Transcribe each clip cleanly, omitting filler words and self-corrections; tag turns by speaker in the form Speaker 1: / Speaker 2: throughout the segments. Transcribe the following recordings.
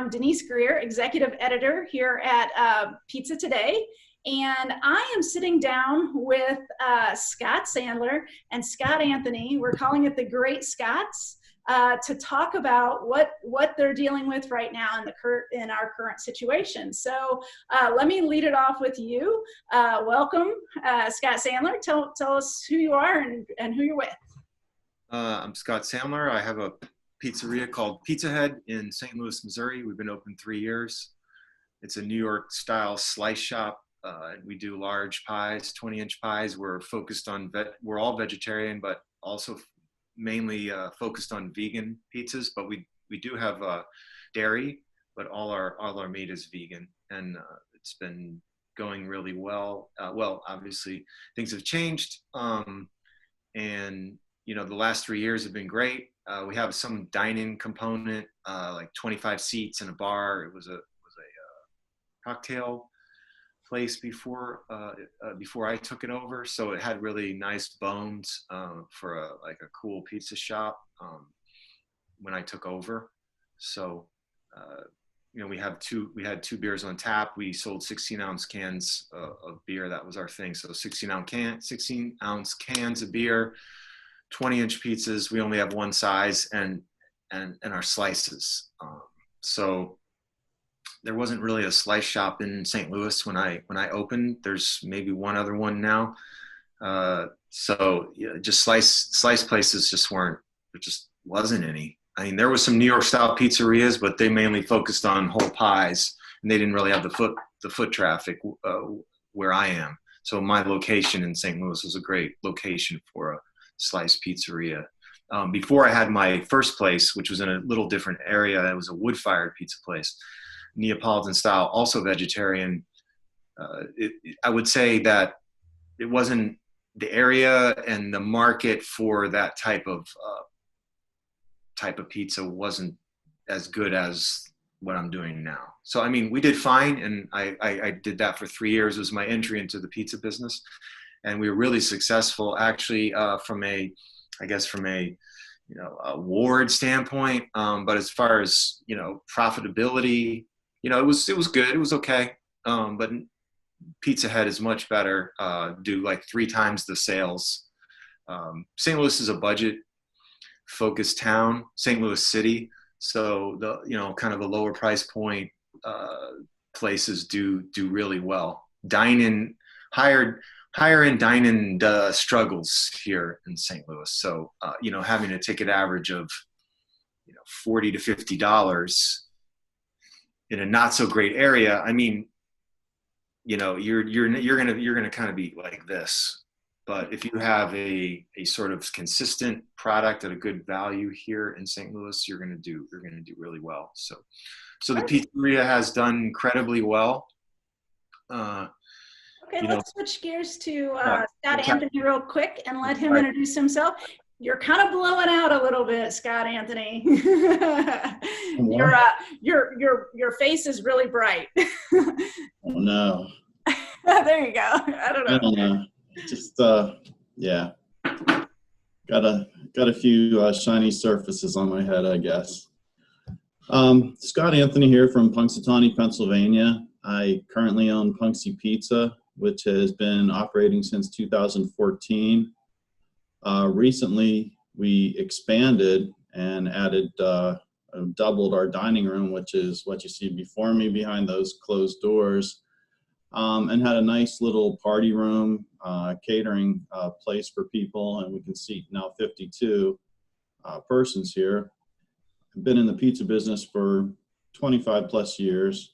Speaker 1: am Denise Greer, executive editor here at Pizza Today. And I am sitting down with Scott Sandler and Scott Anthony. We're calling it the Great Scots to talk about what they're dealing with right now in our current situation. So let me lead it off with you. Welcome, Scott Sandler. Tell us who you are and who you're with.
Speaker 2: I'm Scott Sandler. I have a pizzeria called Pizza Head in St. Louis, Missouri. We've been open 3 years. It's a New York style slice shop. We do large pies, 20-inch pies. We're focused on, we're all vegetarian, but also mainly focused on vegan pizzas. But we do have dairy, but all our meat is vegan. And it's been going really well. Well, obviously things have changed. And you know, the last 3 years have been great. We have some dine-in component, like 25 seats in a bar. It was a cocktail place before I took it over. So it had really nice bones for a cool pizza shop when I took over. So you know, we had two beers on tap. We sold 16-ounce cans of beer. That was our thing. So 16-ounce cans of beer. 20-inch pizzas. We only have one size, and our slices. So there wasn't really a slice shop in St. Louis when I opened. There's maybe one other one now. So yeah, just slice places there just wasn't any. I mean, there was some New York style pizzerias, but they mainly focused on whole pies, and they didn't really have the foot traffic where I am. So my location in St. Louis was a great location for a slice pizzeria. Before I had my first place, which was in a little different area, it was a wood-fired pizza place, Neapolitan style, also vegetarian. I would say that it wasn't the area and the market for that type of pizza wasn't as good as what I'm doing now. So I mean, we did fine, and I did that for 3 years. It was my entry into the pizza business. And we were really successful, actually, from a award standpoint. But as far as, you know, profitability, you know, it was good. It was okay. But Pizza Head is much better. Do like 3 times the sales. St. Louis is a budget-focused town, St. Louis City. So kind of the lower price point places do really well. Dine-in, higher end dine-in struggles here in St. Louis. So, having a ticket average of, $40 to $50 in a not so great area. I mean, you're gonna kind of be like this. But if you have a sort of consistent product at a good value here in St. Louis, you're gonna do really well. So the pizzeria has done incredibly well.
Speaker 1: Okay, let's switch gears to Scott Anthony real quick and let him introduce himself. You're kind of blowing out a little bit, Scott Anthony. Your face is really bright.
Speaker 3: Oh no.
Speaker 1: There you go. I don't know.
Speaker 3: Just yeah. Got a few shiny surfaces on my head, I guess. Scott Anthony here from Punxsutawney, Pennsylvania. I currently own Punxsy Pizza, which has been operating since 2014. Recently, we expanded and added, doubled our dining room, which is what you see before me behind those closed doors, and had a nice little party room, catering place for people, and we can seat now 52 persons here. I've been in the pizza business for 25 plus years,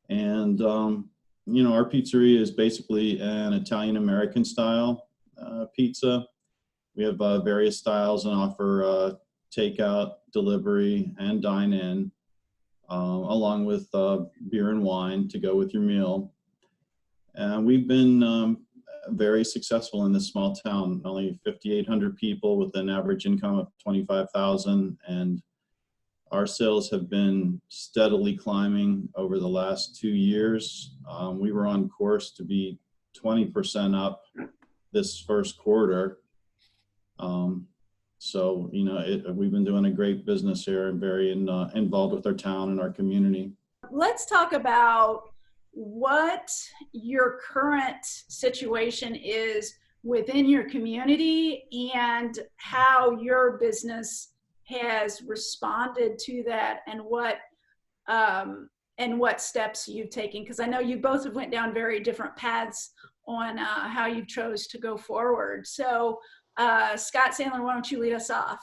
Speaker 3: and our pizzeria is basically an Italian-American style pizza. We have various styles and offer takeout, delivery, and dine-in, along with beer and wine to go with your meal. And we've been very successful in this small town, only 5,800 people with an average income of $25,000, and our sales have been steadily climbing over the last 2 years. We were on course to be 20% up this first quarter. So, we've been doing a great business here and very involved with our town and our community.
Speaker 1: Let's talk about what your current situation is within your community and how your business has responded to that, and what steps you've taken, because I know you both have went down very different paths on how you chose to go forward. So Scott Sandler, why don't you lead us off?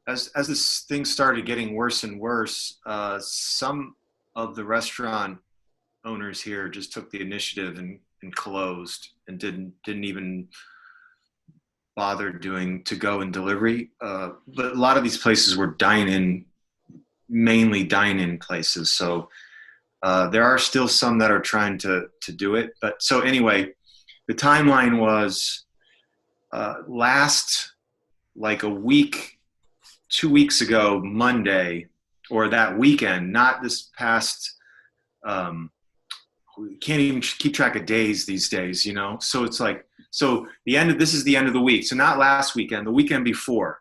Speaker 2: As this thing started getting worse and worse, some of the restaurant owners here just took the initiative and closed and didn't even bother doing to-go and delivery. But a lot of these places were mainly dine-in places. So there are still some that are trying to do it. But so anyway, the timeline was last like a week, 2 weeks ago, Monday, or that weekend, not this past, we can't even keep track of days these days, So it's like, this is the end of the week. So not last weekend, the weekend before.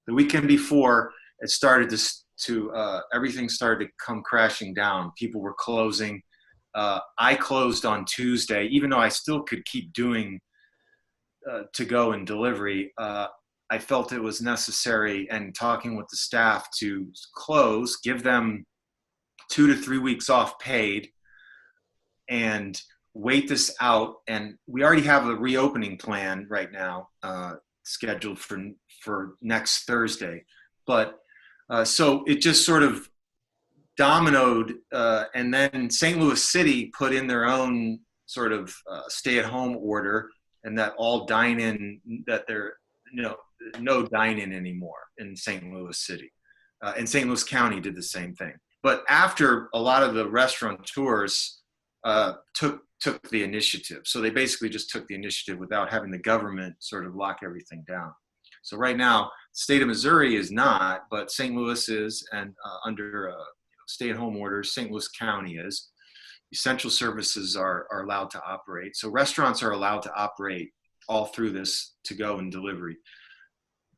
Speaker 2: The weekend before, it started everything started to come crashing down. People were closing. I closed on Tuesday, even though I still could keep doing to-go and delivery. I felt it was necessary, and talking with the staff, to close, give them 2 to 3 weeks off paid, and wait this out. And we already have a reopening plan right now scheduled for next Thursday. But so it just sort of dominoed, and then St. Louis City put in their own sort of stay-at-home order, and that all dine-in, that they're no dine-in anymore in St. Louis City. And St. Louis County did the same thing. But after a lot of the restaurateurs took the initiative. So they basically just took the initiative without having the government sort of lock everything down. So right now, the state of Missouri is not, but St. Louis is, and under stay-at-home orders, St. Louis County is. Essential services are allowed to operate. So restaurants are allowed to operate all through this to-go and delivery.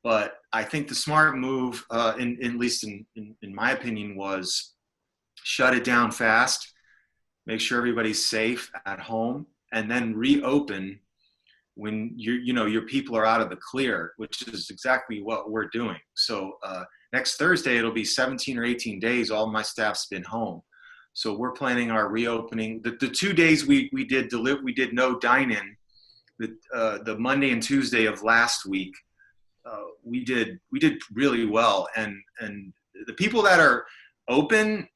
Speaker 2: But I think the smart move, at least in my opinion, was shut it down fast, make sure everybody's safe at home, and then reopen when your people are out of the clear, which is exactly what we're doing. So next Thursday, it'll be 17 or 18 days. All my staff's been home. So we're planning our reopening. The 2 days we did no dine-in, the Monday and Tuesday of last week, we did really well, and the people that are open,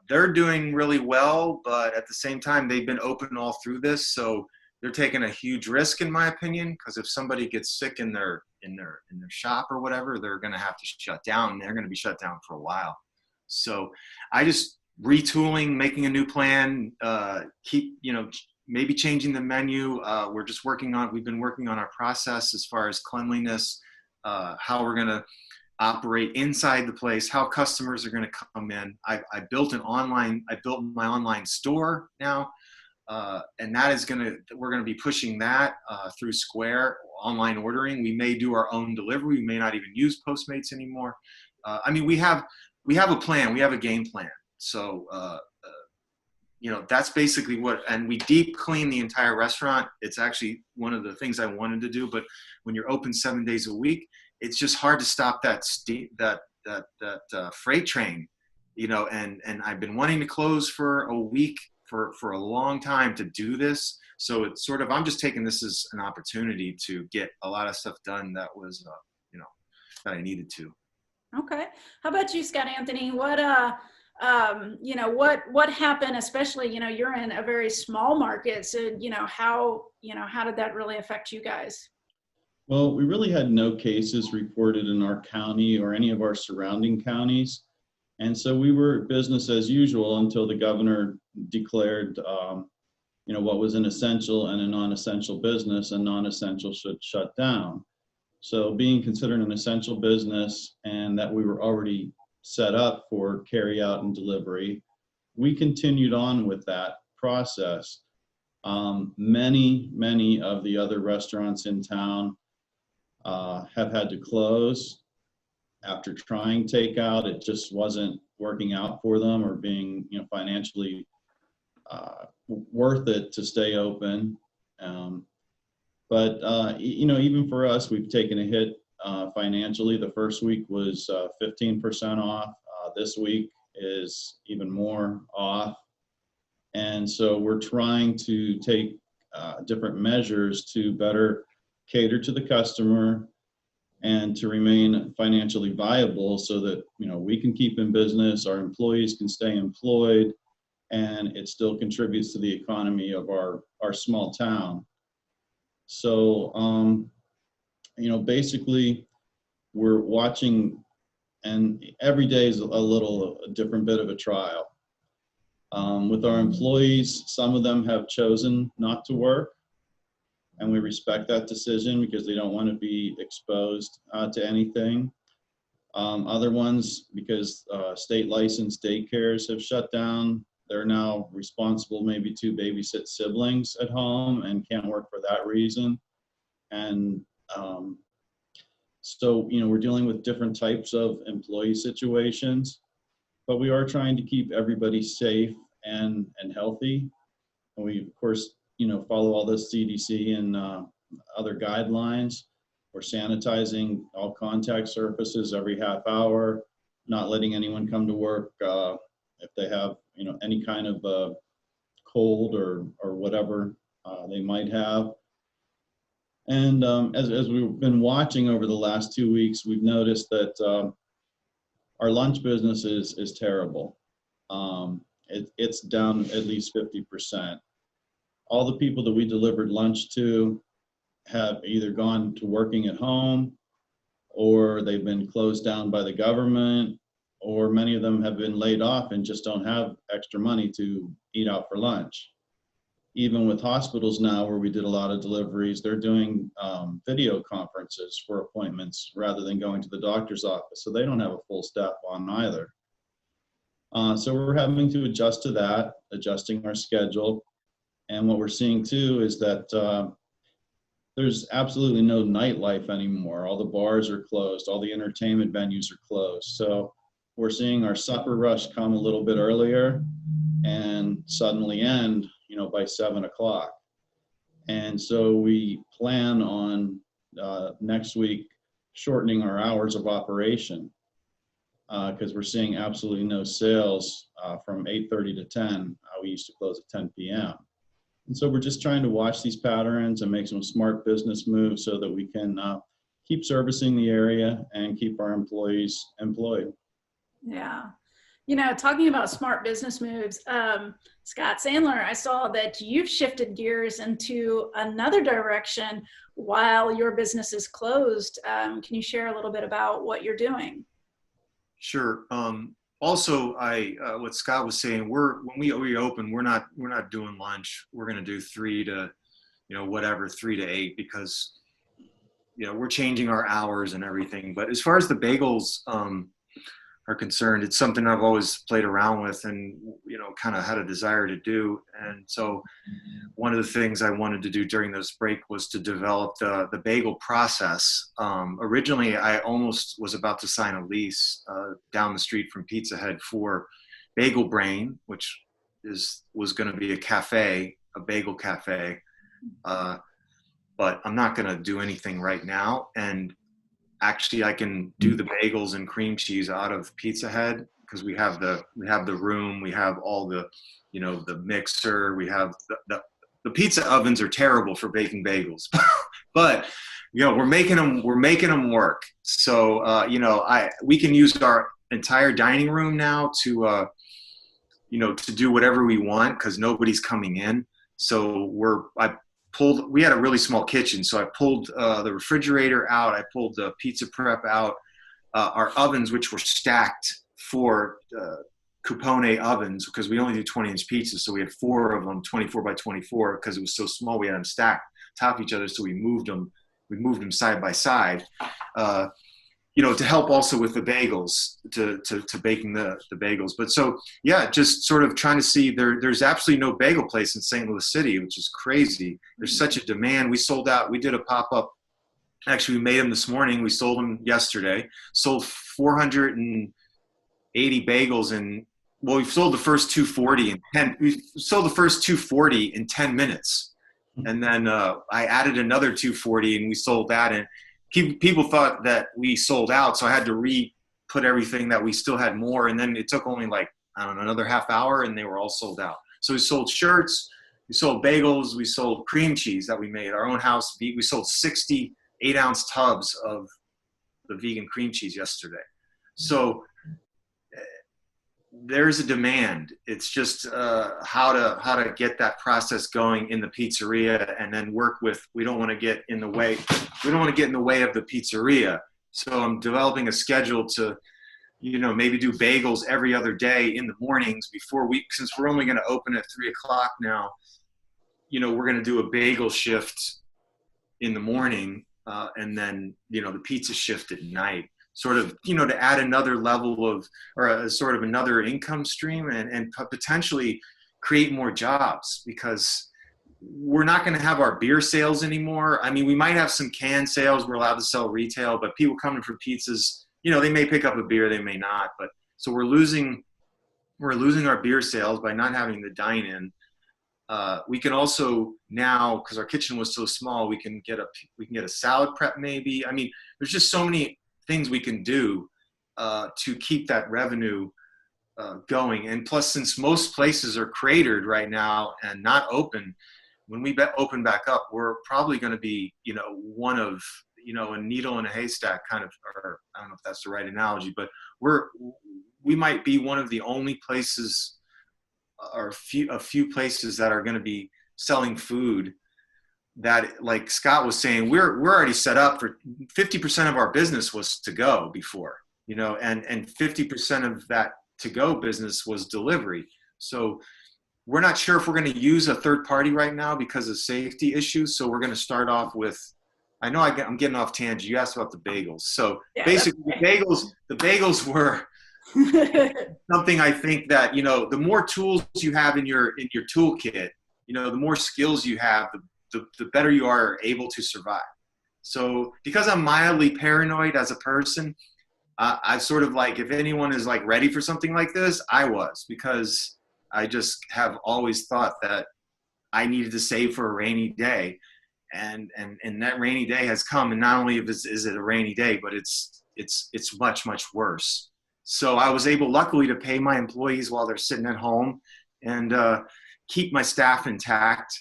Speaker 2: they're doing really well, but at the same time, they've been open all through this, so they're taking a huge risk, in my opinion, because if somebody gets sick in their shop or whatever, they're going to have to shut down, and they're going to be shut down for a while. So I just retooling, making a new plan, maybe changing the menu. We've been working on our process as far as cleanliness, how we're going to operate inside the place, how customers are going to come in. I built my online store now, and we're going to be pushing that through Square, online ordering. We may do our own delivery. We may not even use Postmates anymore. We have a plan. We have a game plan. So, that's basically and we deep clean the entire restaurant. It's actually one of the things I wanted to do, but when you're open 7 days a week, it's just hard to stop that freight train, and I've been wanting to close for a week for a long time to do this. So it's sort of, I'm just taking this as an opportunity to get a lot of stuff done that was, that I needed to.
Speaker 1: Okay. How about you, Scott Anthony? What happened, especially, you're in a very small market. So, how did that really affect you guys?
Speaker 3: Well, we really had no cases reported in our county or any of our surrounding counties. And so we were business as usual until the governor declared, what was an essential and a non-essential business, and non-essential should shut down. So being considered an essential business, and that we were already set up for carry out and delivery, we continued on with that process. Many of the other restaurants in town have had to close after trying takeout. It just wasn't working out for them or being, financially worth it to stay open. But even for us, we've taken a hit financially. The first week was 15% off. This week is even more off. And so we're trying to take different measures to better cater to the customer and to remain financially viable so that, we can keep in business, our employees can stay employed, and it still contributes to the economy of our small town. So, basically we're watching, and every day is a different bit of a trial. With our employees, some of them have chosen not to work, and we respect that decision because they don't want to be exposed to anything. Other ones, because state licensed daycares have shut down, they're now responsible maybe to babysit siblings at home and can't work for that reason. And so, we're dealing with different types of employee situations, but we are trying to keep everybody safe and healthy. And we, of course, follow all the CDC and other guidelines. We're sanitizing all contact surfaces every half hour, not letting anyone come to work if they have, any kind of cold or whatever they might have. And as we've been watching over the last 2 weeks, we've noticed that our lunch business is terrible. It's down at least 50%. All the people that we delivered lunch to have either gone to working at home, or they've been closed down by the government, or many of them have been laid off and just don't have extra money to eat out for lunch. Even with hospitals now, where we did a lot of deliveries, they're doing video conferences for appointments rather than going to the doctor's office. So they don't have a full staff on either. So we're having to adjust to that, adjusting our schedule. And what we're seeing too is that there's absolutely no nightlife anymore. All the bars are closed. All the entertainment venues are closed. So we're seeing our supper rush come a little bit earlier and suddenly end, by 7 o'clock. And so we plan on next week shortening our hours of operation because we're seeing absolutely no sales from 8:30 to 10. We used to close at 10 p.m. And so we're just trying to watch these patterns and make some smart business moves so that we can keep servicing the area and keep our employees employed.
Speaker 1: Yeah. Talking about smart business moves, Scott Sandler, I saw that you've shifted gears into another direction while your business is closed. Can you share a little bit about what you're doing?
Speaker 2: Sure. Also, what Scott was saying, when we reopen, we're not doing lunch. We're going to do 3 to 8, because we're changing our hours and everything. But as far as the bagels are concerned, it's something I've always played around with and kind of had a desire to do. And so one of the things I wanted to do during this break was to develop the bagel process. Originally, I almost was about to sign a lease down the street from Pizza Head for Bagel Brain, which was going to be a bagel cafe. But I'm not going to do anything right now. And actually, I can do the bagels and cream cheese out of Pizza Head because we have the room, we have all the, the mixer, we have the pizza ovens are terrible for baking bagels, but we're making them work. So we can use our entire dining room now to to do whatever we want because nobody's coming in. So we had a really small kitchen, so I pulled the refrigerator out, I pulled the pizza prep out, our ovens, which were stacked for coupone ovens, because we only do 20-inch pizzas, so we had 4 of them, 24 by 24, because it was so small, we had them stacked top each other, so we moved them side by side, to help also with the bagels, to baking the bagels. But so, yeah, just sort of trying to see, there's absolutely no bagel place in St. Louis City, which is crazy. There's such a demand. We sold out. We did a pop-up Actually, we made them this morning. We sold them yesterday. Sold 480 bagels in, well, we've sold the first 240 in 10. We sold the first 240 in 10 minutes, and then I added another 240, and we sold that. And people thought that we sold out, so I had to put everything that we still had more. And then it took only like, I don't know, another half hour, and they were all sold out. So we sold shirts, we sold bagels, we sold cream cheese that we made our own house. We sold 60 8-ounce tubs of the vegan cream cheese yesterday. So there's a demand. It's just how to get that process going in the pizzeria, and then work with. We don't want to get in the way. We don't want to get in the way of the pizzeria. So I'm developing a schedule to, maybe do bagels every other day in the mornings since we're only going to open at 3:00 now. We're going to do a bagel shift in the morning, and then the pizza shift at night. Sort of, to add another level of, or a sort of another income stream, and potentially create more jobs, because we're not going to have our beer sales anymore. I mean, we might have some can sales. We're allowed to sell retail, but people coming for pizzas, they may pick up a beer, they may not. But so we're losing our beer sales by not having the dine-in. We can also now, because our kitchen was so small, we can get a salad prep maybe. I mean, there's just so many things we can do to keep that revenue going. And plus, since most places are cratered right now and not open, when we open back up, we're probably going to be, one of, a needle in a haystack kind of, or I don't know if that's the right analogy, but we might be one of the only places, or a few places that are going to be selling food that, like Scott was saying, we're already set up for 50% of our business was to go before, and 50% of that to go business was delivery. So we're not sure if we're going to use a third party right now because of safety issues. So we're going to start off with, I know I'm getting off tangent. You asked about the bagels. So yeah, basically the bagels were something I think that, the more tools you have in your toolkit, the more skills you have, the better you are able to survive. So because I'm mildly paranoid as a person, I sort of like, if anyone is like ready for something like this, I was, because I just have always thought that I needed to save for a rainy day. And that rainy day has come, and not only is it a rainy day, but it's much, much worse. So I was able, luckily, to pay my employees while they're sitting at home, and keep my staff intact,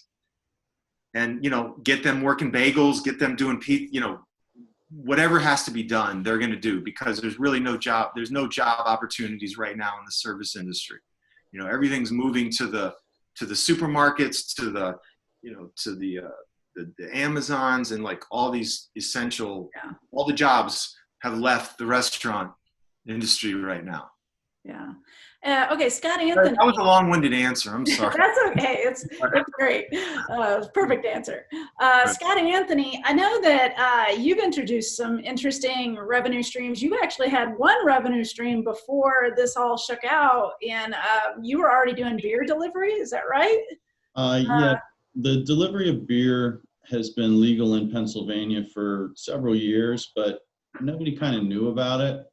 Speaker 2: and get them working bagels, get them doing whatever has to be done, they're going to do, because there's really no job opportunities right now in the service industry. Everything's moving to the supermarkets, to the Amazons, and like all these essential, all the jobs have left the restaurant industry right now.
Speaker 1: Yeah. Okay, Scott Anthony.
Speaker 2: That was a long-winded answer. I'm sorry.
Speaker 1: That's okay. It's great. Perfect answer. Scott Anthony, I know that you've introduced some interesting revenue streams. You actually had one revenue stream before this all shook out, and you were already doing beer delivery. Is that right?
Speaker 3: Yeah, the delivery of beer has been legal in Pennsylvania for several years, but nobody kind of knew about it.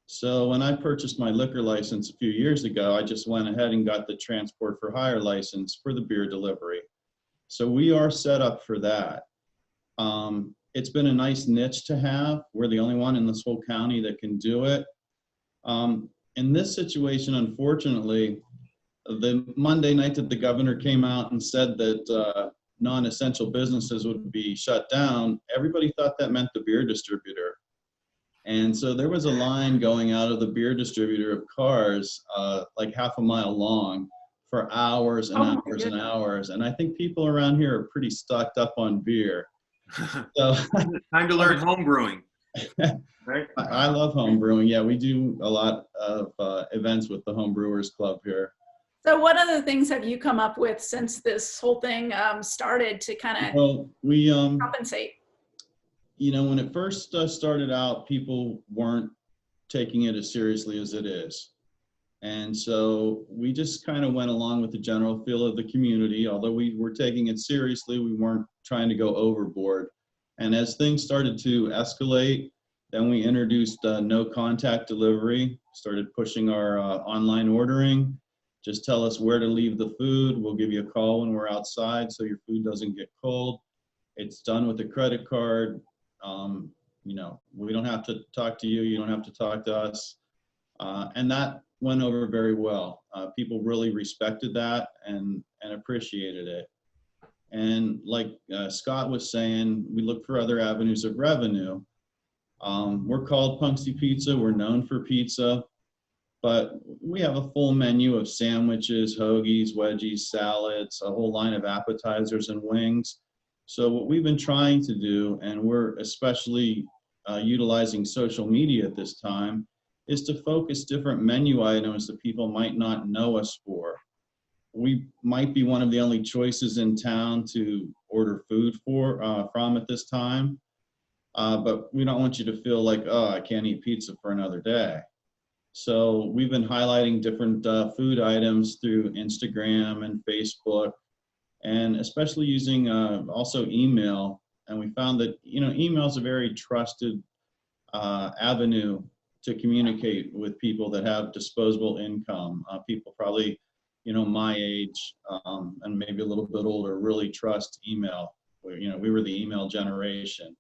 Speaker 3: So when I purchased my liquor license a few years ago, I just went ahead and got the transport for hire license for the beer delivery. So we are set up for that. It's been a nice niche to have. We're the only one in this whole county that can do it. In this situation, unfortunately, the Monday night that the governor came out and said that non-essential businesses would be shut down, everybody thought that meant the beer distributor. And so there was a line going out of the beer distributor of cars, like half a mile long, for hours and hours and hours. And I think people around here are pretty stocked up on beer. So
Speaker 2: time to learn home brewing. Right?
Speaker 3: I love home brewing. Yeah, we do a lot of events with the Home Brewers Club here.
Speaker 1: So what other things have you come up with since this whole thing started to kind of compensate?
Speaker 3: When it first started out, people weren't taking it as seriously as it is. And so we just kind of went along with the general feel of the community. Although we were taking it seriously, we weren't trying to go overboard. And as things started to escalate, then we introduced no contact delivery, started pushing our online ordering. Just tell us where to leave the food. We'll give you a call when we're outside so your food doesn't get cold. It's done with a credit card. You know, we don't have to talk to you. You don't have to talk to us. And that went over very well. People really respected that and appreciated it. And like Scott was saying, we look for other avenues of revenue. We're called Punxsy Pizza. We're known for pizza, but we have a full menu of sandwiches, hoagies, wedgies, salads, a whole line of appetizers and wings. So what we've been trying to do, and we're especially utilizing social media at this time, is to focus different menu items that people might not know us for. We might be one of the only choices in town to order food from at this time, but we don't want you to feel like, oh, I can't eat pizza for another day. So we've been highlighting different food items through Instagram and Facebook, and especially using also email. And we found that, you know, email is a very trusted avenue to communicate with people that have disposable income. People probably, you know, my age and maybe a little bit older really trust email. You know, we were the email generation.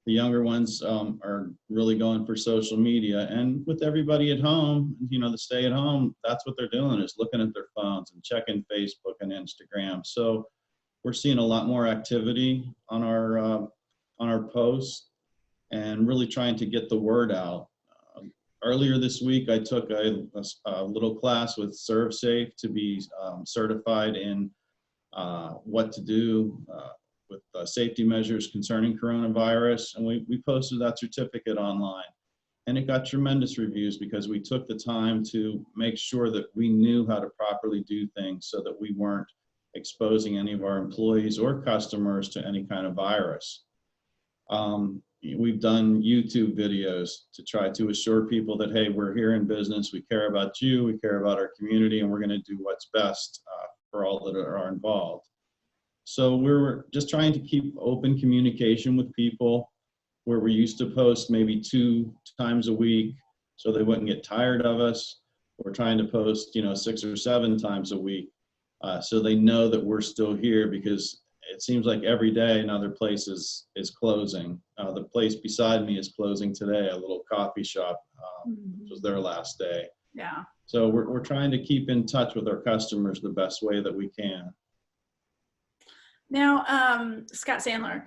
Speaker 3: The younger ones are really going for social media, and with everybody at home, you know, the stay at home, that's what they're doing, is looking at their phones and checking Facebook and Instagram. So we're seeing a lot more activity on our posts and really trying to get the word out. Earlier this week, I took a little class with ServSafe to be certified in what to do with safety measures concerning coronavirus. And we posted that certificate online. And it got tremendous reviews because we took the time to make sure that we knew how to properly do things so that we weren't exposing any of our employees or customers to any kind of virus. We've done YouTube videos to try to assure people that, hey, we're here in business, we care about you, we care about our community, and we're going to do what's best for all that are involved. So we're just trying to keep open communication with people, where we used to post maybe 2 times a week so they wouldn't get tired of us. We're trying to post, you know, 6 or 7 times a week so they know that we're still here, because it seems like every day another place is closing. The place beside me is closing today, a little coffee shop, which was their last day.
Speaker 1: Yeah.
Speaker 3: So we're trying to keep in touch with our customers the best way that we can.
Speaker 1: Now, Scott Sandler,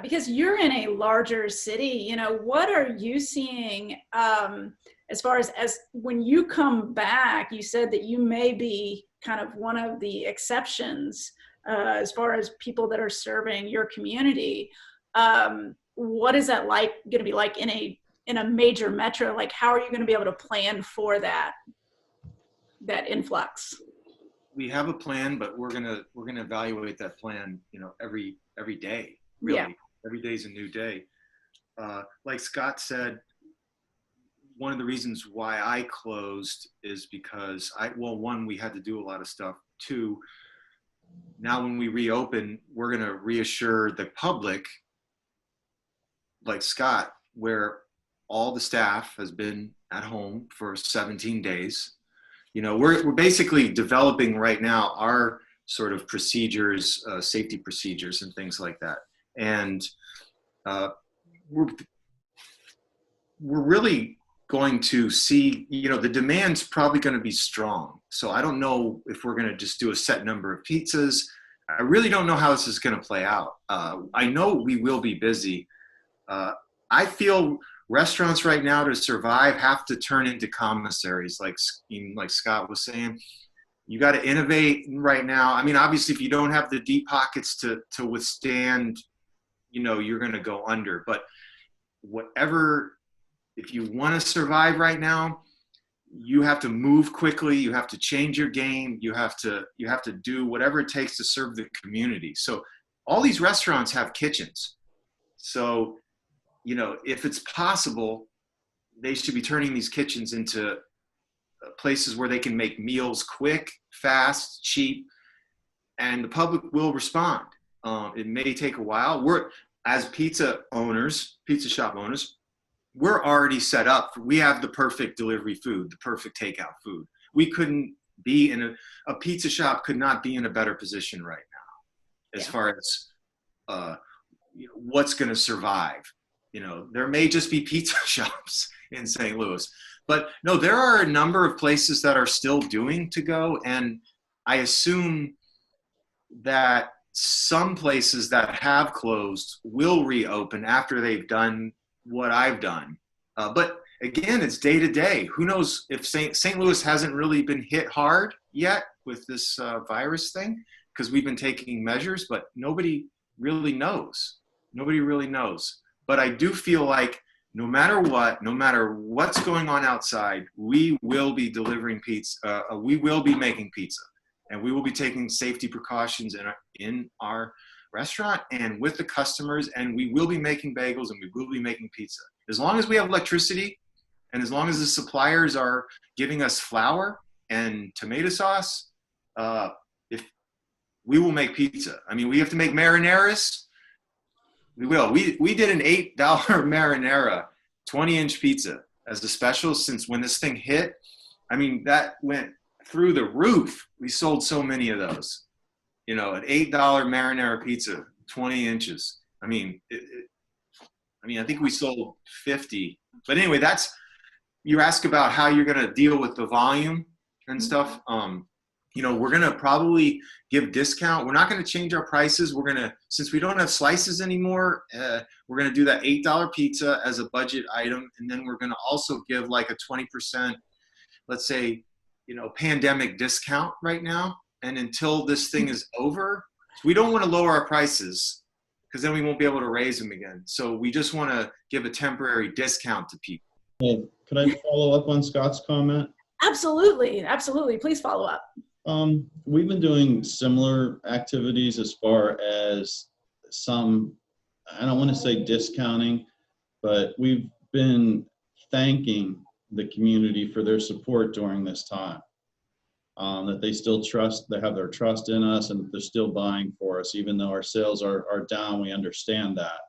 Speaker 1: because you're in a larger city, you know, what are you seeing as far as when you come back? You said that you may be kind of one of the exceptions as far as people that are serving your community. What is that like going to be like in a major metro? Like, how are you going to be able to plan for that influx?
Speaker 2: We have a plan, but we're gonna evaluate that plan, you know, every day. Really,
Speaker 1: yeah.
Speaker 2: Every day is a new day. Like Scott said, one of the reasons why I closed is because one, we had to do a lot of stuff. 2, now when we reopen, we're gonna reassure the public, like Scott, where all the staff has been at home for 17 days. You know, we're basically developing right now our sort of procedures, safety procedures and things like that. And we're really going to see, you know, the demand's probably going to be strong. So I don't know if we're going to just do a set number of pizzas. I really don't know how this is going to play out. I know we will be busy. I feel restaurants right now, to survive, have to turn into commissaries, like Scott was saying. You got to innovate right now. I mean, obviously, if you don't have the deep pockets to withstand, you know, you're going to go under. But whatever, if you want to survive right now, you have to move quickly. You have to change your game. You have to do whatever it takes to serve the community. So all these restaurants have kitchens. So, you know, if it's possible, they should be turning these kitchens into places where they can make meals quick, fast, cheap, and the public will respond. It may take a while. as pizza shop owners, we're already set up. We have the perfect delivery food, the perfect takeout food. We couldn't be in a pizza shop could not be in a better position right now as far as what's going to survive. There may just be pizza shops in St. Louis, but no, there are a number of places that are still doing to go. And I assume that some places that have closed will reopen after they've done what I've done. But again, it's day to day. Who knows if St. Louis hasn't really been hit hard yet with this virus thing, because we've been taking measures, but nobody really knows. Nobody really knows. But I do feel like no matter what's going on outside, we will be delivering pizza. We will be making pizza, and we will be taking safety precautions in our restaurant and with the customers, and we will be making bagels and we will be making pizza. As long as we have electricity and as long as the suppliers are giving us flour and tomato sauce, if we will make pizza. I mean, we have to make marinaras. We will. We did an $8 marinara 20-inch pizza as a special since when this thing hit. I mean, that went through the roof. We sold so many of those. An $8 marinara pizza, 20 inches. I mean, I think we sold 50. But anyway, you ask about how you're going to deal with the volume and stuff. We're going to probably give discount. We're not going to change our prices. Since we don't have slices anymore, we're going to do that $8 pizza as a budget item. And then we're going to also give like a 20%, let's say, pandemic discount right now. And until this thing is over, we don't want to lower our prices because then we won't be able to raise them again. So we just want to give a temporary discount to people.
Speaker 3: Well, could I follow up on Scott's comment?
Speaker 1: Absolutely. Absolutely. Please follow up.
Speaker 3: We've been doing similar activities as far as some, I don't want to say discounting, but we've been thanking the community for their support during this time. That they still they have their trust in us, and they're still buying for us, even though our sales are down. We understand that.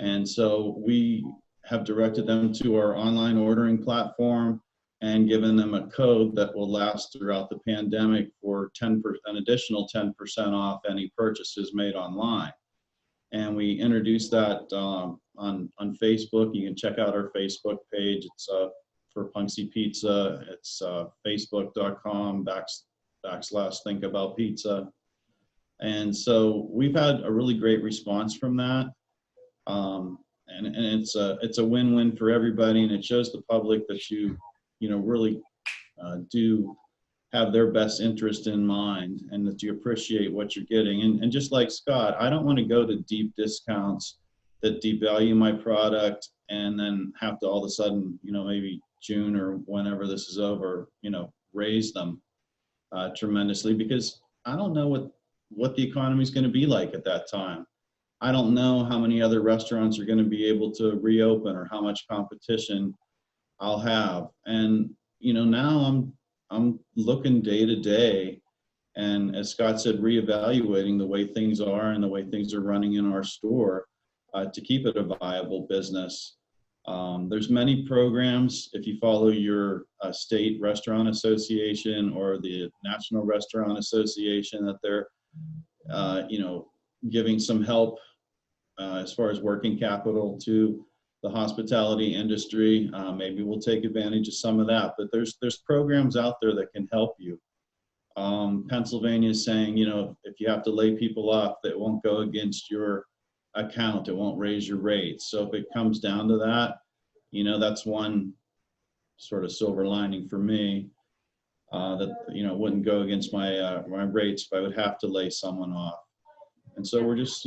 Speaker 3: And so we have directed them to our online ordering platform and given them a code that will last throughout the pandemic for an additional 10% off any purchases made online. And we introduced that on Facebook. You can check out our Facebook page. It's for Punxsy Pizza. It's facebook.com/thinkaboutpizza. And so we've had a really great response from that. And it's a win-win for everybody, and it shows the public that you really do have their best interest in mind, and that you appreciate what you're getting. And just like Scott, I don't want to go to deep discounts that devalue my product and then have to all of a sudden, maybe June or whenever this is over, raise them tremendously, because I don't know what the economy is going to be like at that time. I don't know how many other restaurants are going to be able to reopen or how much competition I'll have. And, now I'm looking day to day, and as Scott said, reevaluating the way things are and the way things are running in our store to keep it a viable business. There's many programs. If you follow your state restaurant association or the National Restaurant Association, that they're, giving some help as far as working capital to the hospitality industry. Maybe we'll take advantage of some of that, but there's programs out there that can help you. Pennsylvania is saying, if you have to lay people off, that won't go against your account. It won't raise your rates. So if it comes down to that, that's one sort of silver lining for me, that, wouldn't go against my rates if I would have to lay someone off. And so we're just,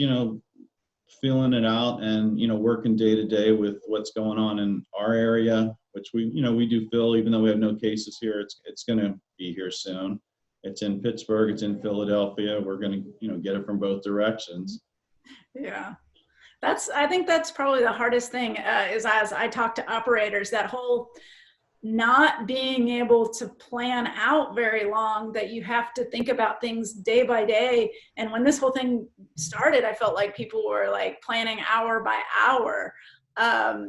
Speaker 3: feeling it out and, working day to day with what's going on in our area, which we do feel, even though we have no cases here, it's going to be here soon. It's in Pittsburgh, it's in Philadelphia. We're going to, get it from both directions.
Speaker 1: Yeah. I think that's probably the hardest thing is as I talk to operators, that whole not being able to plan out very long, that you have to think about things day by day. And when this whole thing started, I felt like people were like planning hour by hour.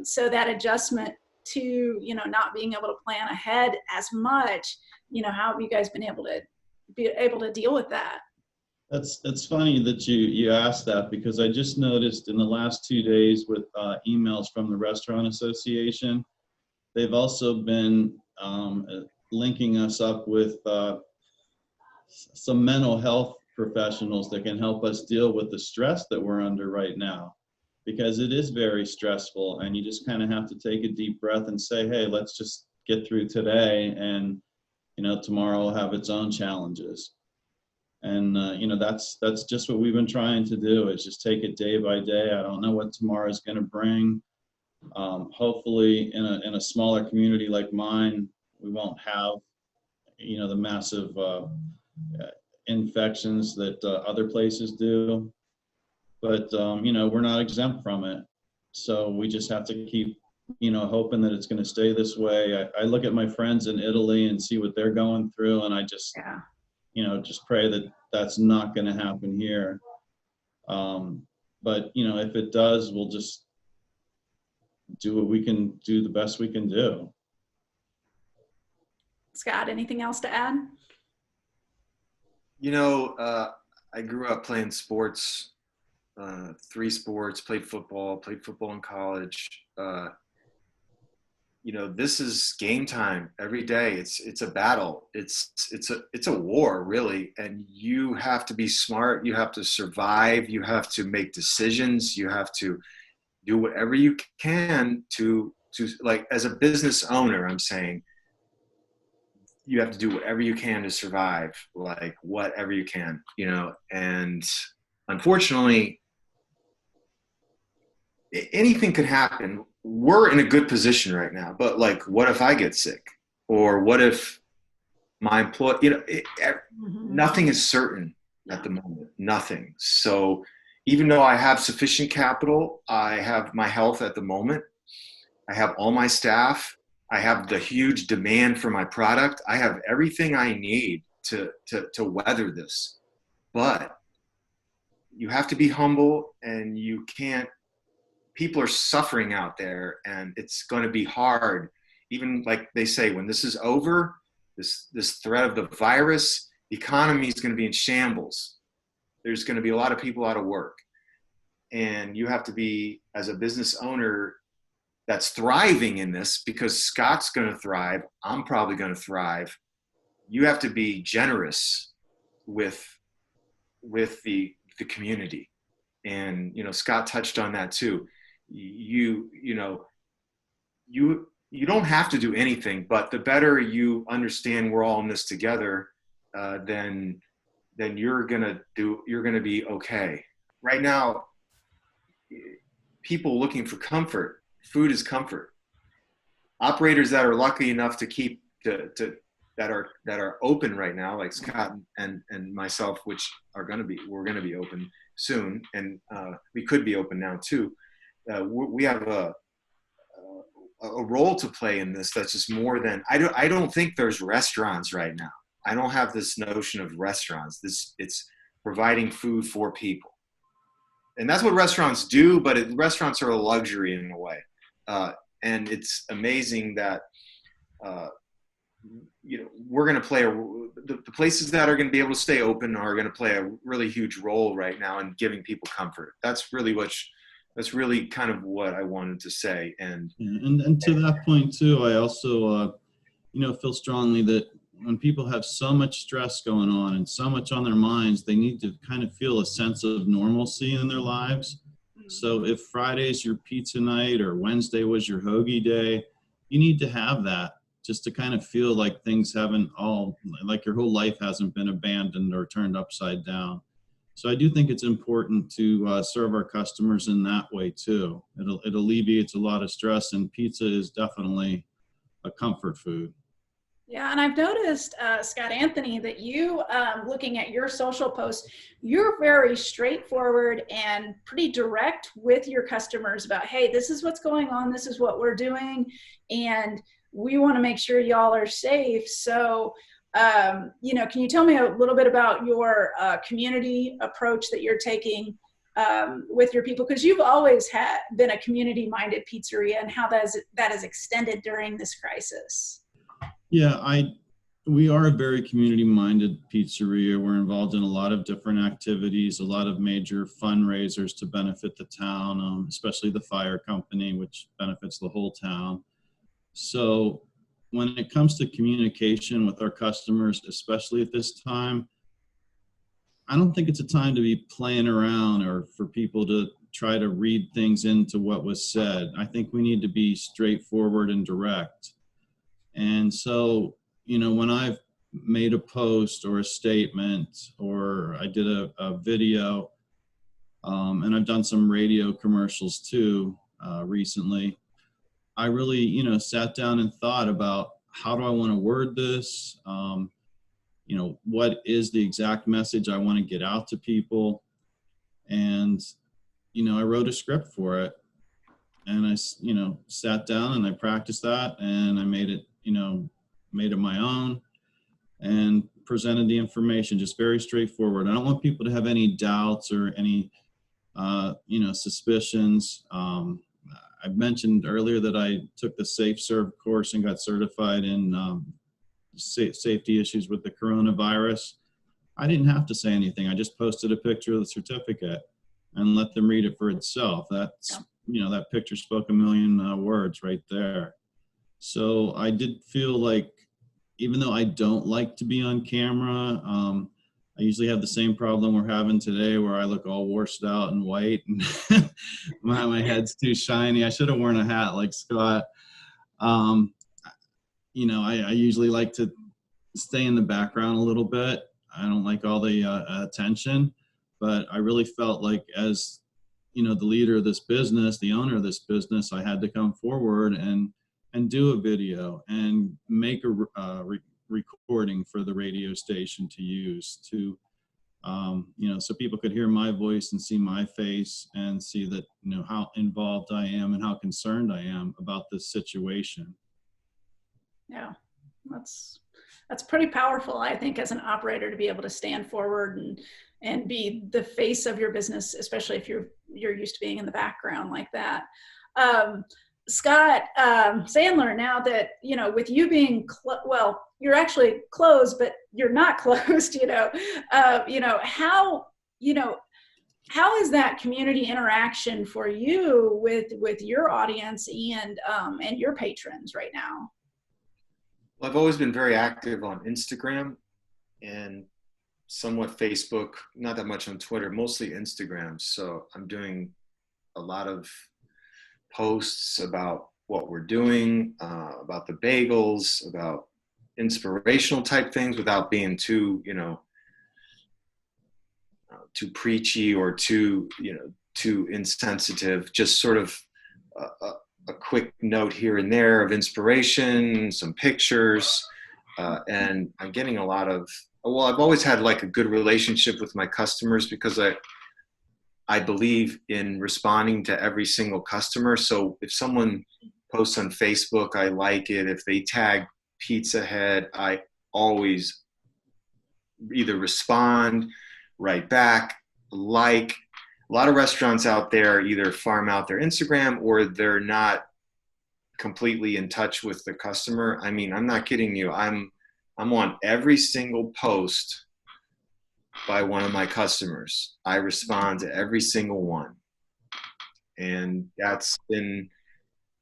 Speaker 1: So that adjustment to, you know, not being able to plan ahead as much, you know, how have you guys been able to deal with that?
Speaker 3: It's funny that you asked that, because I just noticed in the last 2 days with emails from the Restaurant Association, they've also been linking us up with some mental health professionals that can help us deal with the stress that we're under right now, because it is very stressful, and you just kind of have to take a deep breath and say, hey, let's just get through today, and you know, tomorrow will have its own challenges. And you know, that's just what we've been trying to do, is just take it day by day. I don't know what tomorrow is going to bring. Hopefully in a smaller community like mine, we won't have, you know, the massive infections that other places do. But you know, we're not exempt from it. So we just have to keep, you know, hoping that it's going to stay this way. I look at my friends in Italy and see what they're going through, and I just, you know, just pray that that's not going to happen here. But, you know, if it does, we'll just do what we can do, the best we can do.
Speaker 1: Scott, anything else to add?
Speaker 2: You know, I grew up playing sports, 3 sports, played football in college. You know, this is game time every day. It's a battle. It's a war, really. And you have to be smart. You have to survive. You have to make decisions. You have to do whatever you can to like, as a business owner, I'm saying, you have to do whatever you can to survive, like whatever you can, you know. And unfortunately, anything could happen. We're in a good position right now, but like, what if I get sick? Or what if my employee, you know, nothing is certain at the moment, nothing. So even though I have sufficient capital, I have my health at the moment, I have all my staff, I have the huge demand for my product, I have everything I need to weather this. But you have to be humble, and you can't, people are suffering out there, and it's going to be hard. Even like they say, when this is over, this threat of the virus, the economy is going to be in shambles. There's going to be a lot of people out of work. And you have to be, as a business owner that's thriving in this, because Scott's going to thrive, I'm probably going to thrive. You have to be generous with the community. And, you know, Scott touched on that too. You don't have to do anything, but the better you understand we're all in this together, then you're gonna be okay. Right now, people looking for comfort, food is comfort. Operators that are lucky enough to keep that are open right now, like Scott and myself, which we're gonna be open soon, and we could be open now too. We have a role to play in this that's just more than, I don't think there's restaurants right now. I don't have this notion of restaurants. It's providing food for people. And that's what restaurants do, but restaurants are a luxury in a way. And it's amazing that, you know, we're going to play the places that are going to be able to stay open are going to play a really huge role right now in giving people comfort. That's really kind of what I wanted to say. And
Speaker 3: to that point too, I also, you know, feel strongly that when people have so much stress going on and so much on their minds, they need to kind of feel a sense of normalcy in their lives. So if Friday's your pizza night or Wednesday was your hoagie day, you need to have that just to kind of feel like things haven't like your whole life hasn't been abandoned or turned upside down. So I do think it's important to serve our customers in that way too. It alleviates a lot of stress, and pizza is definitely a comfort food.
Speaker 1: Yeah, and I've noticed, Scott Anthony, that you, looking at your social posts, you're very straightforward and pretty direct with your customers about, hey, this is what's going on, this is what we're doing. And we want to make sure y'all are safe. So, can you tell me a little bit about your community approach that you're taking with your people? Because you've always been a community-minded pizzeria, and how that has extended during this crisis.
Speaker 3: Yeah, we are a very community-minded pizzeria. We're involved in a lot of different activities, a lot of major fundraisers to benefit the town, especially the fire company, which benefits the whole town. So when it comes to communication with our customers, especially at this time, I don't think it's a time to be playing around or for people to try to read things into what was said. I think we need to be straightforward and direct. And so, when I've made a post or a statement, or I did a video, and I've done some radio commercials too recently, I really, sat down and thought about, how do I want to word this? What is the exact message I want to get out to people? And, I wrote a script for it, and I, sat down and I practiced that, and I made it my own and presented the information just very straightforward. I don't want people to have any doubts or any, suspicions. I mentioned earlier that I took the Safe Serve course and got certified in safety issues with the coronavirus. I didn't have to say anything. I just posted a picture of the certificate and let them read it for itself. That's, that picture spoke a million words right there. So I did feel like, even though I don't like to be on camera, I usually have the same problem we're having today, where I look all worsed out and white, and my head's too shiny. I should have worn a hat like Scott. I usually like to stay in the background a little bit. I don't like all the attention, but I really felt like, as the leader of this business, the owner of this business, I had to come forward and do a video and make a recording for the radio station to use to, so people could hear my voice and see my face and see that, how involved I am and how concerned I am about this situation.
Speaker 1: Yeah, that's pretty powerful, I think, as an operator, to be able to stand forward and be the face of your business, especially if you're used to being in the background like that. Scott Sandler, now that, with you being, you're actually closed, but you're not closed, how is that community interaction for you with your audience and your patrons right now?
Speaker 2: Well, I've always been very active on Instagram and somewhat Facebook, not that much on Twitter, mostly Instagram. So I'm doing a lot of posts about what we're doing, about the bagels, about inspirational type things, without being too, too preachy or too insensitive. Just sort of a quick note here and there of inspiration, some pictures, and I'm getting a lot of. Well, I've always had like a good relationship with my customers, because I believe in responding to every single customer. So if someone posts on Facebook, I like it. If they tag Pizza Head, I always either respond, write back, like. A lot of restaurants out there either farm out their Instagram, or they're not completely in touch with the customer. I mean, I'm not kidding you. I'm on every single post by one of my customers. I respond to every single one. And that's been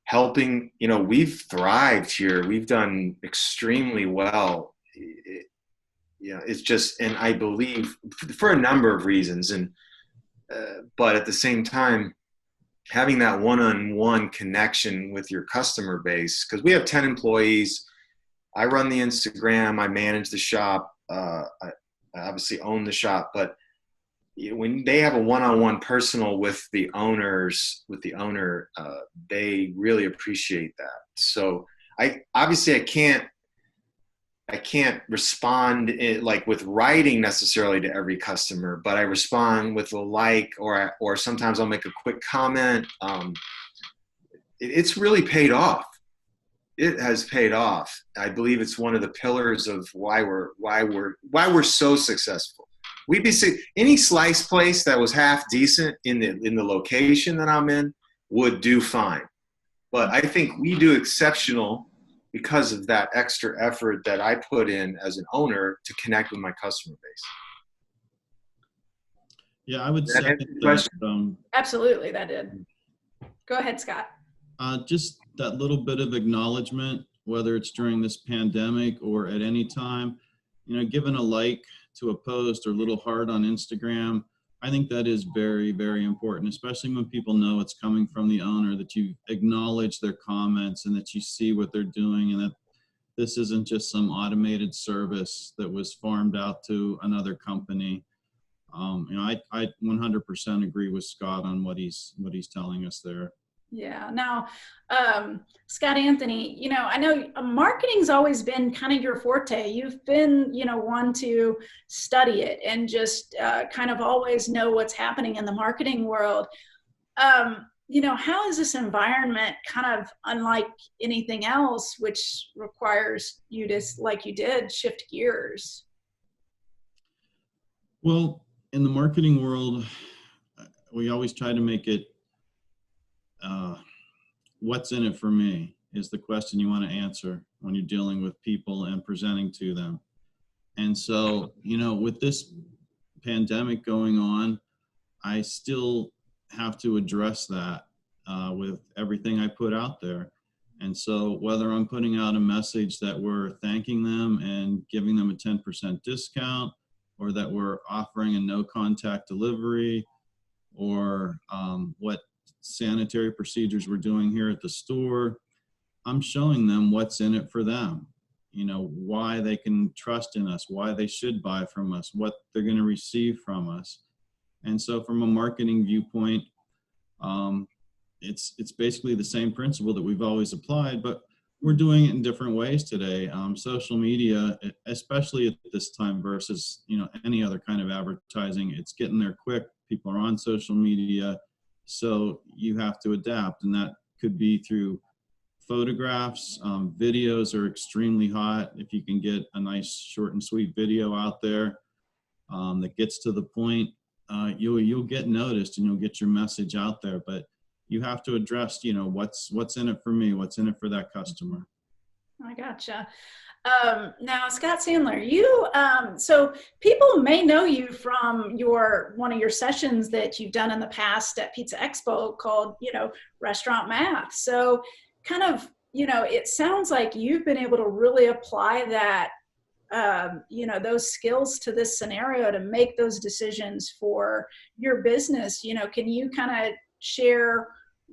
Speaker 2: helping. We've thrived here. We've done extremely well. It's just, and I believe for a number of reasons, but at the same time, having that one-on-one connection with your customer base, because we have 10 employees. I run the Instagram, I manage the shop, I obviously own the shop, but when they have a one-on-one personal with the owner, they really appreciate that. So I can't respond like with writing necessarily to every customer, but I respond with a like, or sometimes I'll make a quick comment. It's really paid off. it has paid off. I believe it's one of the pillars of why we're so successful. We'd be any slice place that was half decent in the location that I'm in would do fine. But I think we do exceptional because of that extra effort that I put in as an owner to connect with my customer base.
Speaker 3: Yeah, I would
Speaker 2: Did that
Speaker 3: second
Speaker 2: answer the
Speaker 3: that.
Speaker 2: question?
Speaker 1: Absolutely, that did. Go ahead, Scott.
Speaker 3: Just that little bit of acknowledgement, whether it's during this pandemic or at any time, giving a like to a post or a little heart on Instagram, I think that is very, very important, especially when people know it's coming from the owner, that you acknowledge their comments and that you see what they're doing, and that this isn't just some automated service that was farmed out to another company. I 100% agree with Scott on what he's telling us there.
Speaker 1: Yeah. Now, Scott Anthony, I know marketing's always been kind of your forte. You've been, one to study it and just kind of always know what's happening in the marketing world. How is this environment kind of unlike anything else, which requires you to, like you did, shift gears?
Speaker 3: Well, in the marketing world, we always try to make it, what's in it for me is the question you want to answer when you're dealing with people and presenting to them. And so, with this pandemic going on, I still have to address that with everything I put out there. And so whether I'm putting out a message that we're thanking them and giving them a 10% discount, or that we're offering a no contact delivery, or what sanitary procedures we're doing here at the store, I'm showing them what's in it for them, why they can trust in us, why they should buy from us, what they're going to receive from us. And so from a marketing viewpoint, it's basically the same principle that we've always applied, but we're doing it in different ways today. Social media, especially at this time versus, any other kind of advertising, it's getting there quick. People are on social media. So you have to adapt, and that could be through photographs. Videos are extremely hot. If you can get a nice short and sweet video out there that gets to the point, you'll get noticed and you'll get your message out there. But you have to address, what's in it for me, what's in it for that customer.
Speaker 1: I gotcha. Now, Scott Sandler, you, so people may know you from one of your sessions that you've done in the past at Pizza Expo called, Restaurant Math. So kind of, it sounds like you've been able to really apply that, those skills to this scenario to make those decisions for your business. Can you kind of share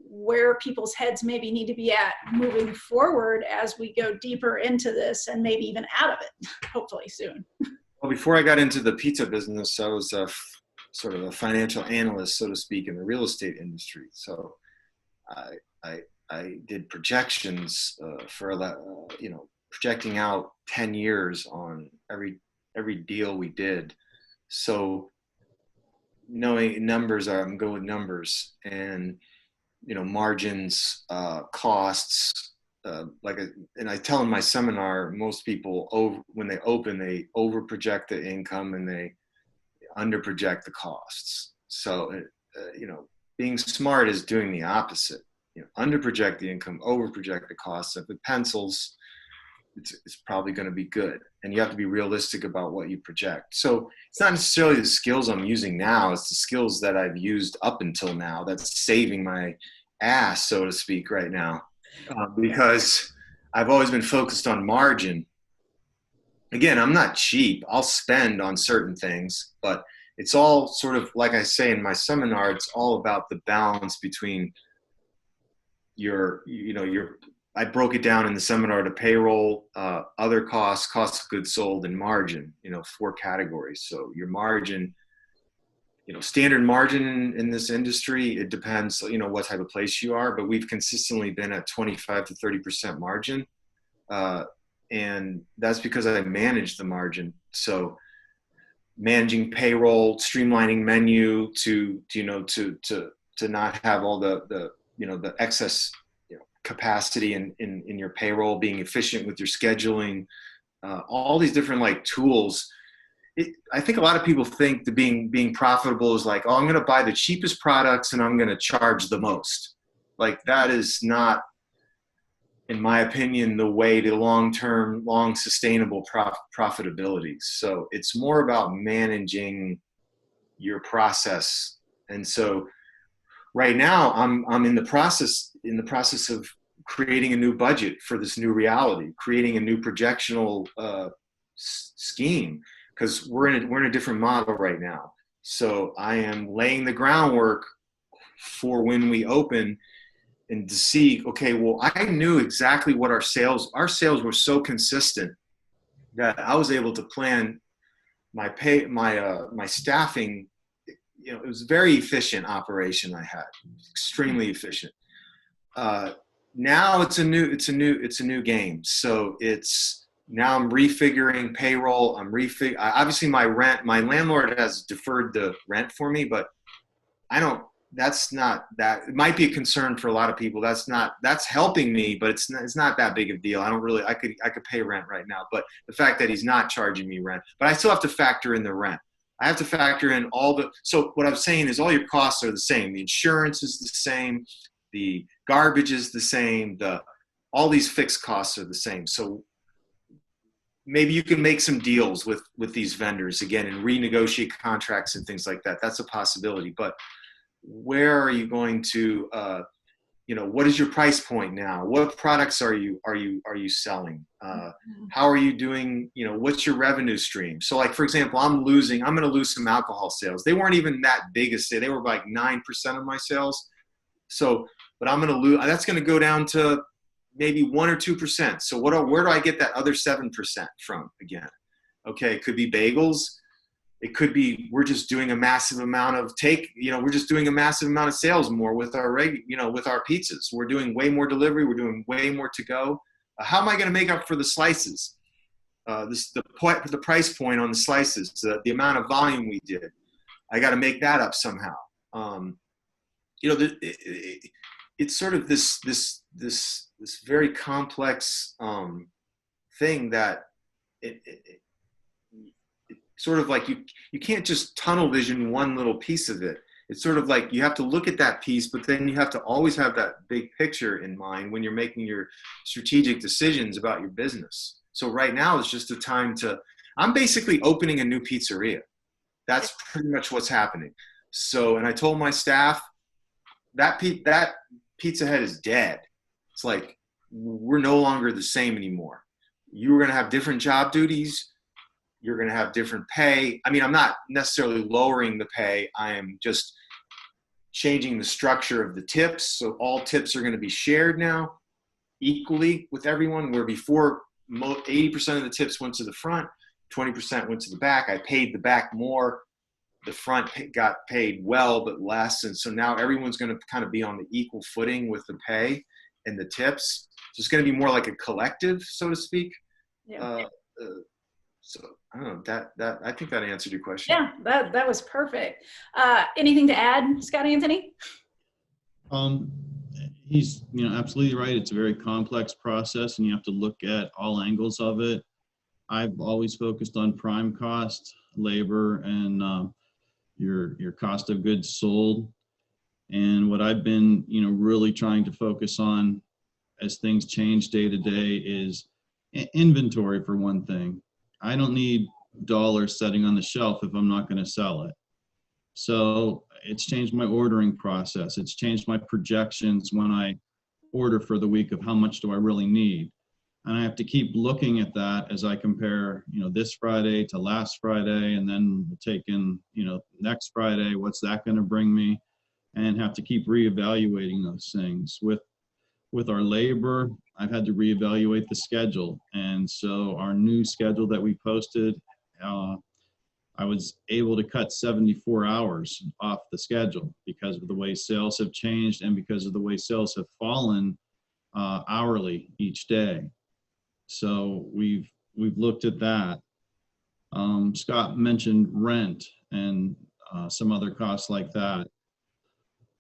Speaker 1: where people's heads maybe need to be at moving forward as we go deeper into this and maybe even out of it, hopefully soon?
Speaker 2: Well, before I got into the pizza business, I was sort of a financial analyst, so to speak, in the real estate industry. So I did projections projecting out 10 years on every deal we did. So knowing numbers, I'm good with numbers, and margins, costs, and I tell in my seminar, most people when they open, they over project the income and they under project the costs. So, being smart is doing the opposite. Under project the income, over project the costs. If it pencils, it's probably going to be good. And you have to be realistic about what you project. So it's not necessarily the skills I'm using now, it's the skills that I've used up until now that's saving my ass, so to speak, right now. Because I've always been focused on margin. Again, I'm not cheap. I'll spend on certain things, but it's all sort of, like I say in my seminar, it's all about the balance between I broke it down in the seminar to payroll, other costs, cost of goods sold, and margin, 4 categories. So your margin, standard margin in this industry, it depends, what type of place you are, but we've consistently been at 25 to 30% margin. And that's because I manage the margin. So managing payroll, streamlining menu to not have all the excess capacity in in your payroll, being efficient with your scheduling, all these different like tools. I think a lot of people think that being profitable is like, oh, I'm going to buy the cheapest products and I'm going to charge the most. Like that is not, in my opinion, the way to long-term, sustainable profitability. So it's more about managing your process. And so right now I'm in the process of creating a new budget for this new reality, creating a new projectional scheme, because we're in a different model right now. So I am laying the groundwork for when we open, and to see, okay, well, I knew exactly what our sales were so consistent that I was able to plan my staffing. You know, it was a very efficient operation I had, extremely efficient. Now it's a new game. So now I'm refiguring payroll. Obviously my landlord has deferred the rent for me, but that's not that. It might be a concern for a lot of people. That's helping me, but it's not that big of a deal. I could pay rent right now, but the fact that he's not charging me rent, but I still have to factor in the rent. I have to factor in so what I'm saying is all your costs are the same. The insurance is the same. The garbage is the same. All these fixed costs are the same. So maybe you can make some deals with these vendors again and renegotiate contracts and things like that. That's a possibility, but where are you going to, what is your price point now? What products are you selling? How are you doing? What's your revenue stream? So like, for example, I'm going to lose some alcohol sales. They weren't even that big a sale. They were like 9% of my sales. So, but I'm going to lose, that's going to go down to maybe 1 or 2%. So where do I get that other 7% from again? Okay. It could be bagels. It could be we're just doing a massive amount of we're just doing a massive amount of sales more with our with our pizzas. We're doing way more delivery. We're doing way more to go. How am I going to make up for the slices? The price point on the slices, the amount of volume we did. I got to make that up somehow. It's sort of this very complex thing that sort of like you can't just tunnel vision one little piece of it. It's sort of like you have to look at that piece, but then you have to always have that big picture in mind when you're making your strategic decisions about your business. So right now is just a time I'm basically opening a new pizzeria. That's pretty much what's happening. So, and I told my staff that Pizza Hut is dead. It's like, we're no longer the same anymore. You're going to have different job duties. You're going to have different pay. I mean, I'm not necessarily lowering the pay. I am just changing the structure of the tips. So all tips are going to be shared now equally with everyone, where before 80% of the tips went to the front, 20% went to the back. I paid the back more. The front got paid well, but less. And so now everyone's going to kind of be on the equal footing with the pay and the tips. So it's going to be more like a collective, so to speak. Yeah. So I don't know, that I think that answered your question.
Speaker 1: Yeah, that was perfect. Anything to add, Scott Anthony?
Speaker 3: He's absolutely right. It's a very complex process, and you have to look at all angles of it. I've always focused on prime cost, labor, and your cost of goods sold. And what I've been really trying to focus on as things change day to day is inventory, for one thing. I don't need dollars sitting on the shelf if I'm not going to sell it. So it's changed my ordering process. It's changed my projections when I order for the week of how much do I really need. And I have to keep looking at that as I compare, this Friday to last Friday, and then take in, next Friday, what's that going to bring me, and have to keep reevaluating those things. With our labor, I've had to reevaluate the schedule. And so our new schedule that we posted, I was able to cut 74 hours off the schedule because of the way sales have changed and because of the way sales have fallen hourly each day. So we've looked at that. Scott mentioned rent and some other costs like that.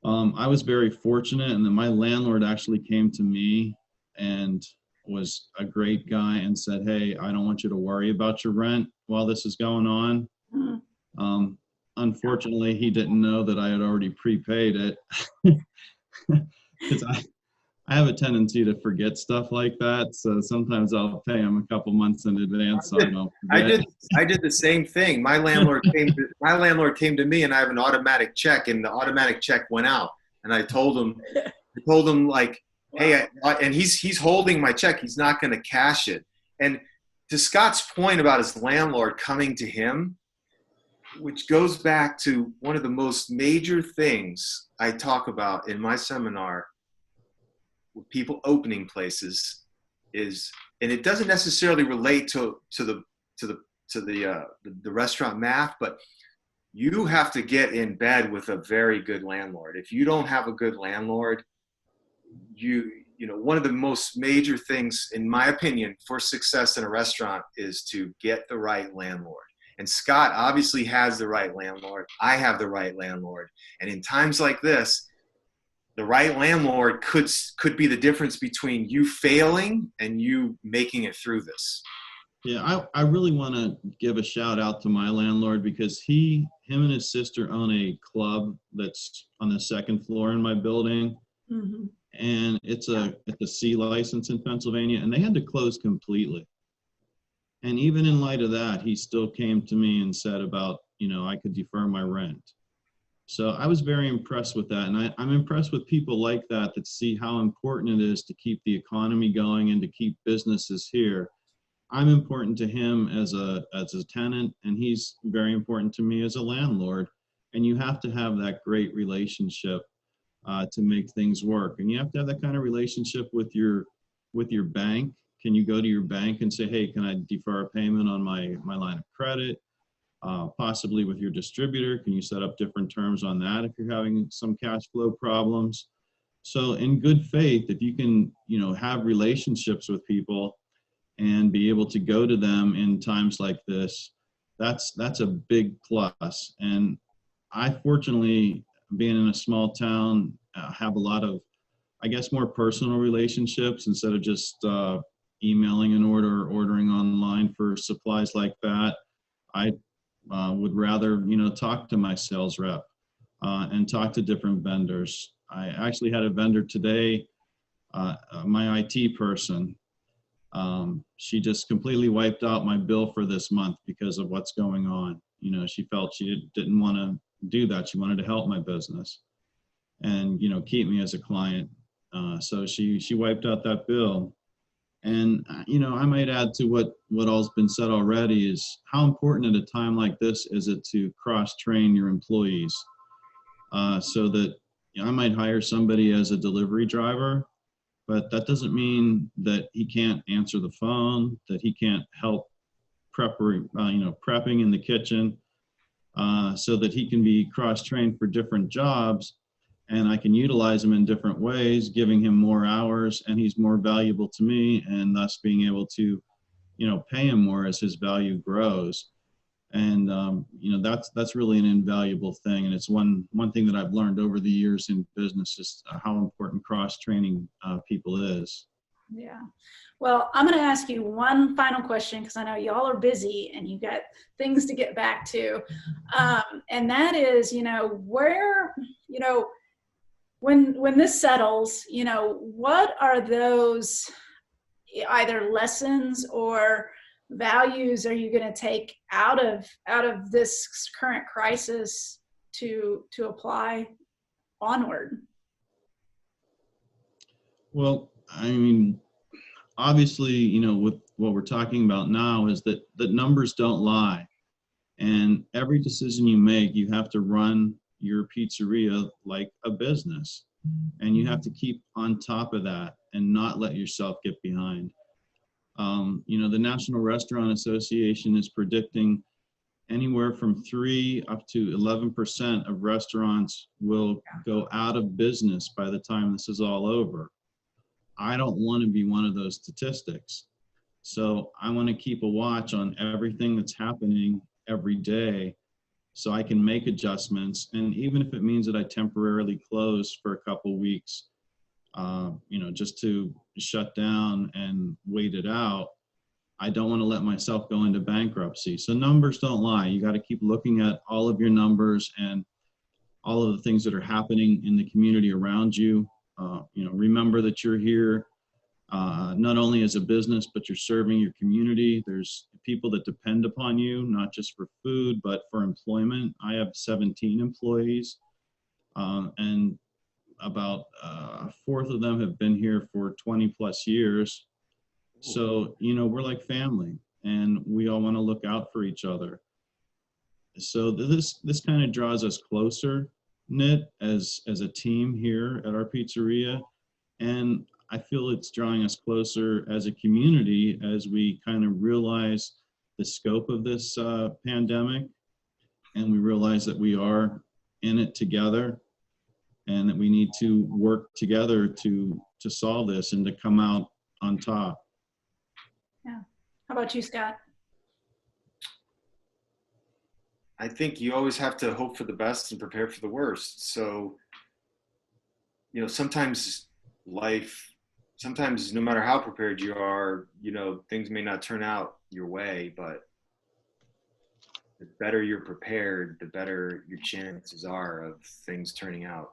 Speaker 3: I was very fortunate, and then my landlord actually came to me and was a great guy and said, hey, I don't want you to worry about your rent while this is going on. Unfortunately, he didn't know that I had already prepaid it, because I have a tendency to forget stuff like that. So sometimes I'll pay him a couple months in advance so I don't forget.
Speaker 2: I did the same thing. My landlord came to me, and I have an automatic check, and the automatic check went out. And I told him like, hey, and he's holding my check. He's not going to cash it. And to Scott's point about his landlord coming to him, which goes back to one of the most major things I talk about in my seminar with people opening places is, and it doesn't necessarily relate to the restaurant math, but you have to get in bed with a very good landlord. If you don't have a good landlord, you know, one of the most major things, in my opinion, for success in a restaurant is to get the right landlord. And Scott obviously has the right landlord. I have the right landlord. And in times like this, the right landlord could be the difference between you failing and you making it through this.
Speaker 3: Yeah, I really want to give a shout out to my landlord, because him and his sister own a club that's on the second floor in my building.
Speaker 1: Mm-hmm.
Speaker 3: And it's a C license in Pennsylvania, and they had to close completely. And even in light of that, he still came to me and said about, you know, I could defer my rent. So I was very impressed with that. And I'm impressed with people like that see how important it is to keep the economy going and to keep businesses here. I'm important to him as a tenant, and he's very important to me as a landlord. And you have to have that great relationship to make things work. And you have to have that kind of relationship with your bank. Can you go to your bank and say, hey, can I defer a payment on my line of credit? Possibly with your distributor, can you set up different terms on that if you're having some cash flow problems? So in good faith, if you can, you know, have relationships with people and be able to go to them in times like this, that's a big plus. And I, fortunately, being in a small town, have a lot of, I guess, more personal relationships instead of just emailing an order or ordering online for supplies like that. I would rather, you know, talk to my sales rep and talk to different vendors. I actually had a vendor today, my IT person. She just completely wiped out my bill for this month because of what's going on. You know, she felt she didn't want to do that. She wanted to help my business and, you know, keep me as a client. So she wiped out that bill. And, you know, I might add to what all's been said already is how important at a time like this is it to cross-train your employees so that, you know, I might hire somebody as a delivery driver, but that doesn't mean that he can't answer the phone, that he can't help prepping in the kitchen, so that he can be cross-trained for different jobs. And I can utilize him in different ways, giving him more hours, and he's more valuable to me, and thus being able to, you know, pay him more as his value grows. And you know, that's really an invaluable thing, and it's one thing that I've learned over the years in business, just how important cross-training people is.
Speaker 1: Yeah. Well, I'm going to ask you one final question because I know y'all are busy and you got things to get back to, and that is, you know, where, you know, when this settles, you know, what are those either lessons or values are you going to take out of this current crisis to apply onward?
Speaker 3: Well, I mean, obviously, you know, with what we're talking about now is that numbers don't lie, and every decision you make, you have to run your pizzeria like a business, and you have to keep on top of that and not let yourself get behind. You know, the National Restaurant Association is predicting anywhere from 3 up to 11% of restaurants will go out of business by the time this is all over. I don't want to be one of those statistics. So I want to keep a watch on everything that's happening every day so I can make adjustments. And even if it means that I temporarily close for a couple weeks, just to shut down and wait it out. I don't want to let myself go into bankruptcy. So numbers don't lie. You got to keep looking at all of your numbers and all of the things that are happening in the community around you. Remember that you're here not only as a business, but you're serving your community. There's people that depend upon you, not just for food, but for employment. I have 17 employees, and about a fourth of them have been here for 20 plus years. So, we're like family, and we all want to look out for each other. So this kind of draws us closer knit as a team here at our pizzeria. And I feel it's drawing us closer as a community as we kind of realize the scope of this pandemic, and we realize that we are in it together and that we need to work together to solve this and to come out on top.
Speaker 1: Yeah. How about you, Scott?
Speaker 2: I think you always have to hope for the best and prepare for the worst. So, sometimes no matter how prepared you are, things may not turn out your way, but the better you're prepared, the better your chances are of things turning out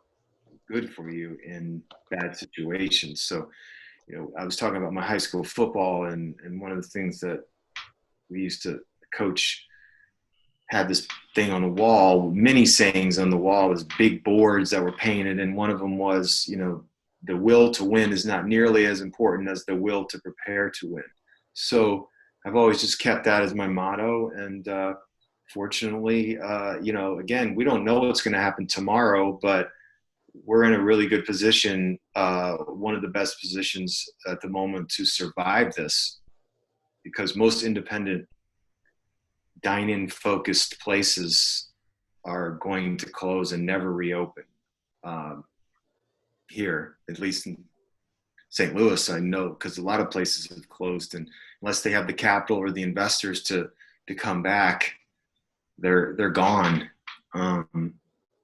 Speaker 2: good for you in bad situations. So, I was talking about my high school football, and one of the things that we used to coach had this thing on the wall, many sayings on the wall, was big boards that were painted, and one of them was, the will to win is not nearly as important as the will to prepare to win. So I've always just kept that as my motto, and fortunately, again, we don't know what's going to happen tomorrow, but we're in a really good position, one of the best positions at the moment to survive this, because most independent dine-in focused places are going to close and never reopen. Here, at least in St. Louis, I know, because a lot of places have closed, and unless they have the capital or the investors to come back, they're gone.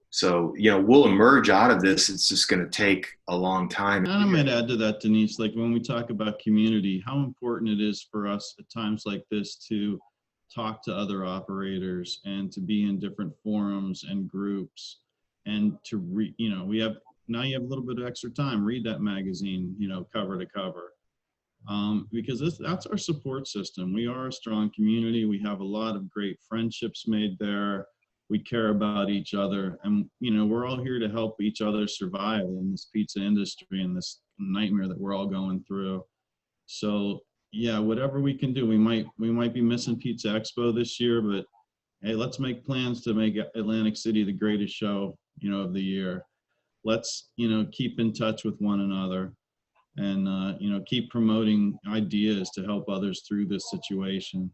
Speaker 2: So, we'll emerge out of this. It's just going to take a long time.
Speaker 3: And I might add to that, Denise, like when we talk about community, how important it is for us at times like this to talk to other operators and to be in different forums and groups, and to now you have a little bit of extra time, read that magazine, cover to cover, because that's our support system. We are a strong community. We have a lot of great friendships made there. We care about each other, and we're all here to help each other survive in this pizza industry and this nightmare that we're all going through. So yeah, whatever we can do. We might be missing Pizza Expo this year, but hey, let's make plans to make Atlantic City the greatest show of the year. Let's keep in touch with one another, and keep promoting ideas to help others through this situation.